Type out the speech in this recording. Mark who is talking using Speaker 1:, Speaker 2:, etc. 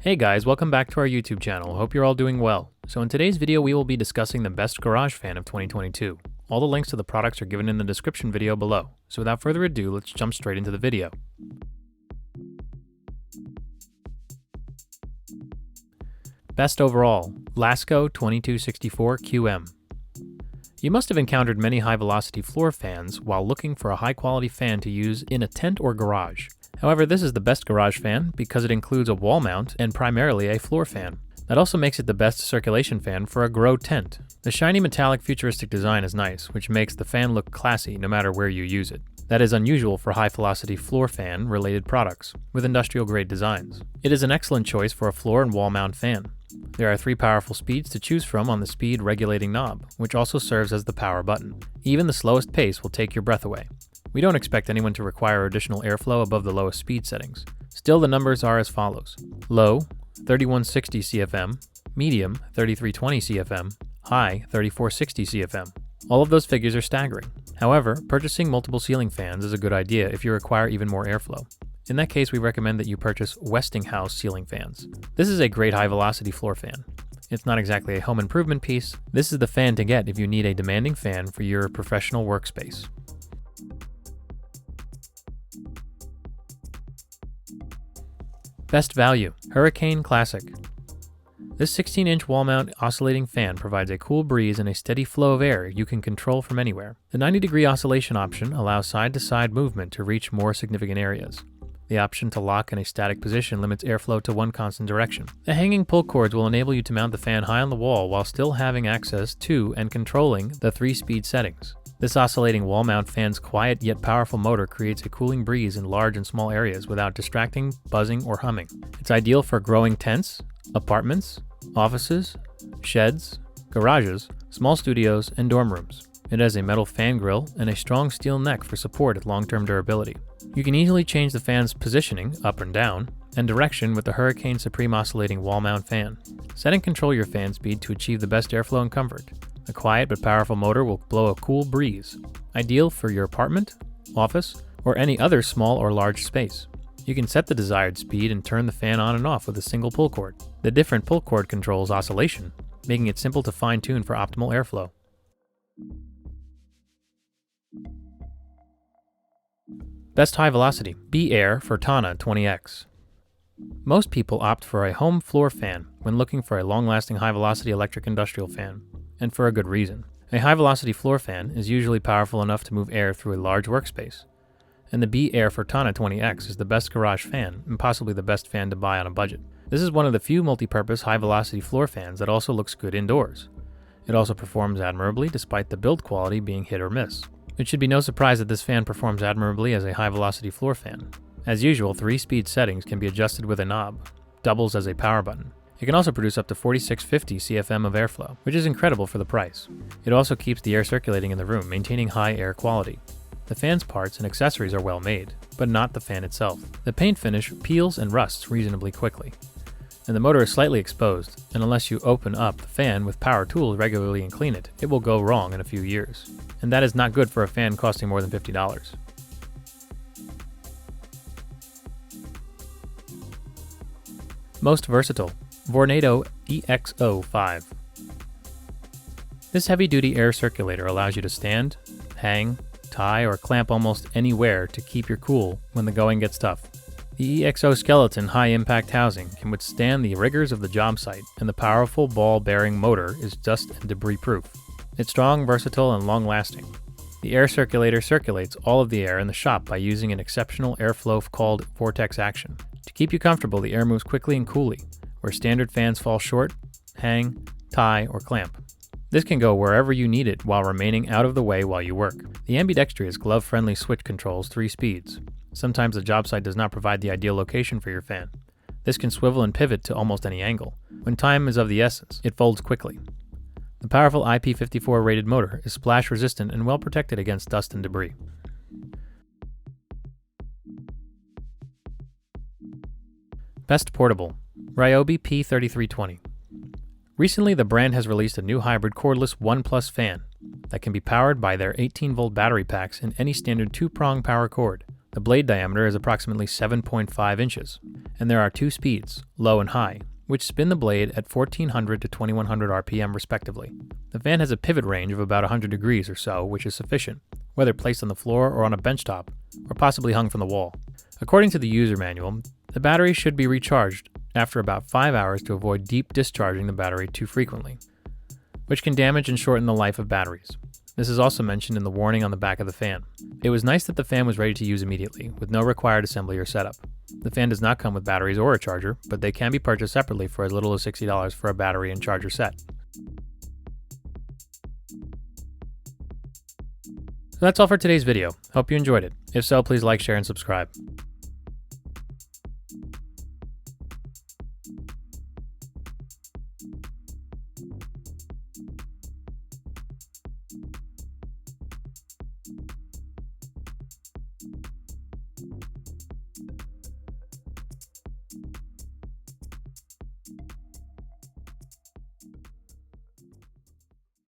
Speaker 1: Hey guys, welcome back to our YouTube channel. Hope you're all doing well. So in today's video, we will be discussing the best garage fan of 2022. All the links to the products are given in the description video below. So without further ado, let's jump straight into the video. Best overall, Lasko 2264 QM. You must have encountered many high-velocity floor fans while looking for a high-quality fan to use in a tent or garage. However, this is the best garage fan because it includes a wall mount and primarily a floor fan. That also makes it the best circulation fan for a grow tent. The shiny metallic futuristic design is nice, which makes the fan look classy no matter where you use it. That is unusual for high-velocity floor fan related products with industrial-grade designs. It is an excellent choice for a floor and wall mount fan. There are 3 powerful speeds to choose from on the speed regulating knob, which also serves as the power button. Even the slowest pace will take your breath away. We don't expect anyone to require additional airflow above the lowest speed settings. Still, the numbers are as follows. Low, 3160 CFM, medium, 3320 CFM, high, 3460 CFM. All of those figures are staggering. However, purchasing multiple ceiling fans is a good idea if you require even more airflow. In that case, we recommend that you purchase Westinghouse ceiling fans. This is a great high-velocity floor fan. It's not exactly a home improvement piece. This is the fan to get if you need a demanding fan for your professional workspace. Best value, Hurricane Classic. This 16-inch wall-mount oscillating fan provides a cool breeze and a steady flow of air you can control from anywhere. The 90-degree oscillation option allows side-to-side movement to reach more significant areas. The option to lock in a static position limits airflow to one constant direction. The hanging pull cords will enable you to mount the fan high on the wall while still having access to and controlling the 3-speed settings. This oscillating wall mount fan's quiet yet powerful motor creates a cooling breeze in large and small areas without distracting, buzzing, or humming. It's ideal for growing tents, apartments, offices, sheds, garages, small studios, and dorm rooms. It has a metal fan grill and a strong steel neck for support at long-term durability. You can easily change the fan's positioning, up and down, and direction with the Hurricane Supreme Oscillating Wall Mount Fan. Set and control your fan speed to achieve the best airflow and comfort. A quiet but powerful motor will blow a cool breeze, ideal for your apartment, office, or any other small or large space. You can set the desired speed and turn the fan on and off with a single pull cord. The different pull cord controls oscillation, making it simple to fine-tune for optimal airflow. Best high velocity, B-Air Fortana 20X. Most people opt for a home floor fan when looking for a long-lasting high-velocity electric industrial fan, and for a good reason. A high-velocity floor fan is usually powerful enough to move air through a large workspace, and the B-Air Fortana 20X is the best garage fan and possibly the best fan to buy on a budget. This is one of the few multi-purpose high-velocity floor fans that also looks good indoors. It also performs admirably despite the build quality being hit or miss. It should be no surprise that this fan performs admirably as a high-velocity floor fan. As usual, 3-speed settings can be adjusted with a knob, doubles as a power button. It can also produce up to 4650 CFM of airflow, which is incredible for the price. It also keeps the air circulating in the room, maintaining high air quality. The fan's parts and accessories are well made, but not the fan itself. The paint finish peels and rusts reasonably quickly, and the motor is slightly exposed, and unless you open up the fan with power tools regularly and clean it, it will go wrong in a few years. And that is not good for a fan costing more than $50. Most versatile, Vornado EXO5. This heavy-duty air circulator allows you to stand, hang, tie, or clamp almost anywhere to keep your cool when the going gets tough. The EXO-skeleton high-impact housing can withstand the rigors of the job site, and the powerful ball-bearing motor is dust and debris-proof. It's strong, versatile, and long-lasting. The air circulator circulates all of the air in the shop by using an exceptional airflow called vortex action. To keep you comfortable, the air moves quickly and coolly, where standard fans fall short, hang, tie, or clamp. This can go wherever you need it while remaining out of the way while you work. The ambidextrous glove-friendly switch controls 3 speeds. Sometimes the job site does not provide the ideal location for your fan. This can swivel and pivot to almost any angle. When time is of the essence, it folds quickly. The powerful IP54 rated motor is splash resistant and well protected against dust and debris. Best portable, Ryobi P3320. Recently, the brand has released a new hybrid cordless 1+ fan that can be powered by their 18-volt battery packs in any standard 2-prong power cord. The blade diameter is approximately 7.5 inches, and there are two speeds, low and high, which spin the blade at 1400 to 2100 RPM respectively. The fan has a pivot range of about 100 degrees or so, which is sufficient, whether placed on the floor or on a benchtop, or possibly hung from the wall. According to the user manual, the battery should be recharged after about 5 hours to avoid deep discharging the battery too frequently, which can damage and shorten the life of batteries. This is also mentioned in the warning on the back of the fan. It was nice that the fan was ready to use immediately, with no required assembly or setup. The fan does not come with batteries or a charger, but they can be purchased separately for as little as $60 for a battery and charger set. So that's all for today's video. Hope you enjoyed it. If so, please like, share, and subscribe.